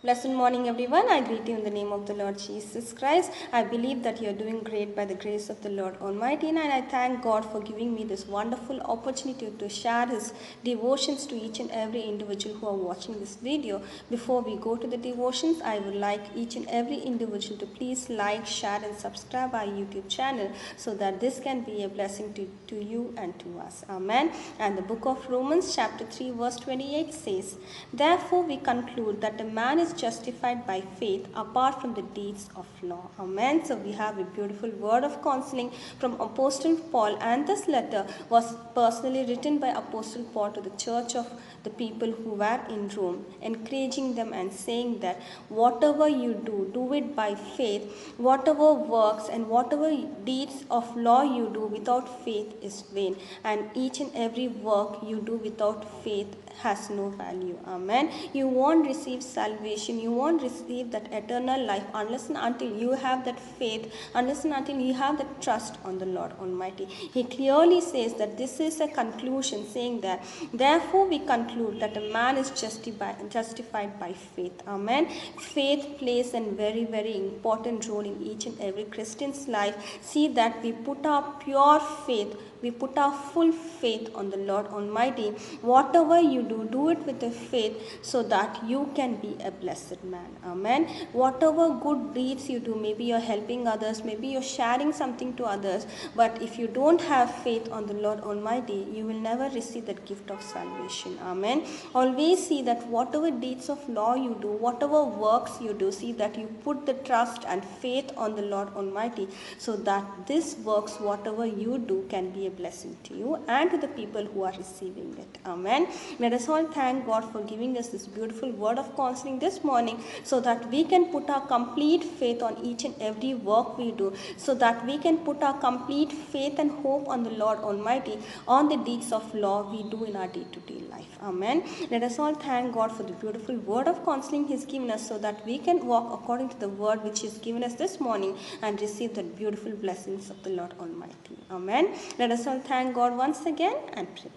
Blessed morning, everyone. I greet you in the name of the Lord Jesus Christ. I believe that you are doing great by the grace of the Lord Almighty, and I thank God for giving me this wonderful opportunity to share His devotions to each and every individual who are watching this video. Before we go to the devotions, I would like each and every individual to please like, share, and subscribe our YouTube channel so that this can be a blessing to you and to us. Amen. And the book of Romans, chapter 3, verse 28 says, "Therefore we conclude that a man is justified by faith apart from the deeds of law." Amen. So we have a beautiful word of counseling from Apostle Paul, and this letter was personally written by Apostle Paul to the church of the people who were in Rome, encouraging them and saying that whatever you do, do it by faith. Whatever works and whatever deeds of law you do without faith is vain, and each and every work you do without faith has no value. Amen. You won't receive salvation, you won't receive that eternal life unless and until you have that faith, unless and until you have that trust on the Lord Almighty. He clearly says that this is a conclusion, saying that therefore we conclude that a man is justified by faith. Amen. Faith plays a very, very important role in each and every Christian's life. See that we put our pure faith, we put our full faith on the Lord Almighty. Whatever you do, do it with a faith so that you can be a blessed man. Amen. Whatever good deeds you do, maybe you're helping others, maybe you're sharing something to others, but if you don't have faith on the Lord Almighty, you will never receive that gift of salvation. Amen. Always see that whatever deeds of law you do, whatever works you do, see that you put the trust and faith on the Lord Almighty so that this works, whatever you do, can be a blessing to you and to the people who are receiving it. Amen. Let us all thank God for giving us this beautiful word of counseling this morning so that we can put our complete faith on each and every work we do, so that we can put our complete faith and hope on the Lord Almighty, on the deeds of law we do in our day-to-day life. Amen. Let us all thank God for the beautiful word of counseling He has given us so that we can walk according to the word which He has given us this morning and receive the beautiful blessings of the Lord Almighty. Amen. Let us all thank God once again and pray.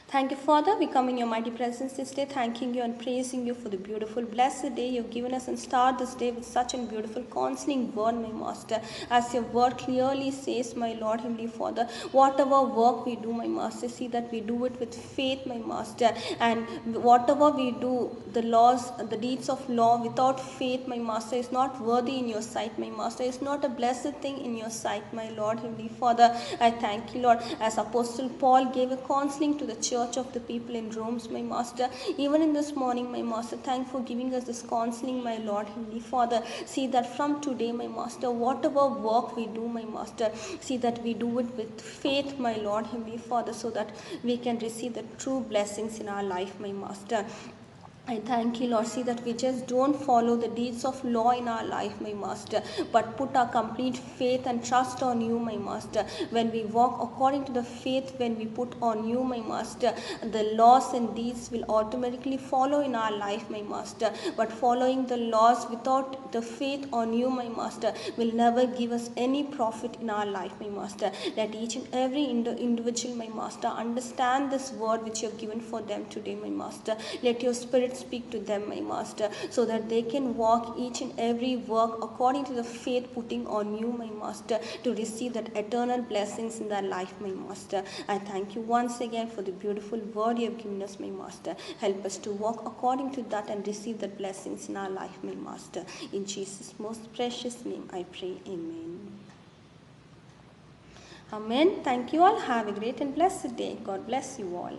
Thank you, Father. We come in your mighty presence this day, thanking you and praising you for the beautiful, blessed day you've given us, and start this day with such a beautiful, counseling word, my Master. As your word clearly says, my Lord, Heavenly Father, whatever work we do, my Master, see that we do it with faith, my Master. And whatever we do, the laws, the deeds of law without faith, my Master, is not worthy in your sight, my Master. It's not a blessed thing in your sight, my Lord, Heavenly Father. I thank you, Lord, as Apostle Paul gave a counseling to the church of the people in Rome, my Master. Even in this morning, my Master, thank for giving us this counseling, my Lord, Heavenly Father. See that from today, my Master, whatever work we do, my Master, see that we do it with faith, my Lord, Heavenly Father, so that we can receive the true blessings in our life, my Master. I thank you, Lord. See that we just don't follow the deeds of law in our life, my Master, but put our complete faith and trust on you, my Master. When we walk according to the faith, when we put on you, my Master, the laws and deeds will automatically follow in our life, my Master. But following the laws without the faith on you, my Master, will never give us any profit in our life, my Master. Let each and every individual, my Master, understand this word which you have given for them today, my Master. Let your Spirit speak to them, my Master, so that they can walk each and every work according to the faith putting on you, my Master, to receive that eternal blessings in their life, my Master. I thank you once again for the beautiful word you have given us, my Master. Help us to walk according to that and receive the blessings in our life, my Master. In Jesus' most precious name I pray. Amen. Amen. Thank you all. Have a great and blessed day. God bless you all.